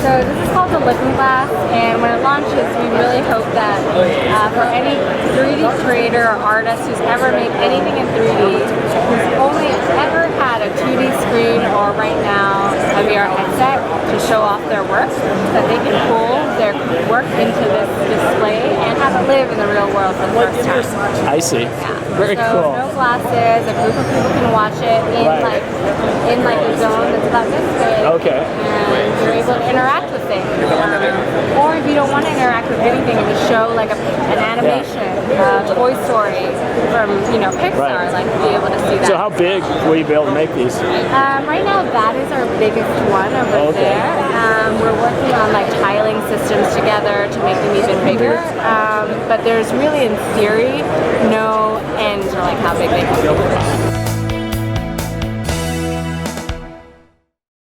So this is called the Looking Glass, and when it launches, we really hope that for any 3D creator or artist who's ever made anything in 3D, who's only ever had a 2D screen or right now a VR headset to show off their work, that they can pull their work into this display and have it live in the real world for the first time. I see. Yeah. Very so cool. No glasses. A group of people can watch it in like a zone that's about this big. Okay. And you're able to interact with things. Or if you don't want to interact with anything and just show like an animation, Toy Story from Pixar, like be able to see that. So how big will you be able to make these? Right now, that is our biggest one over there. We're working on like tiling systems together to make them even bigger. But there's really, in theory, no end to like how big they can be.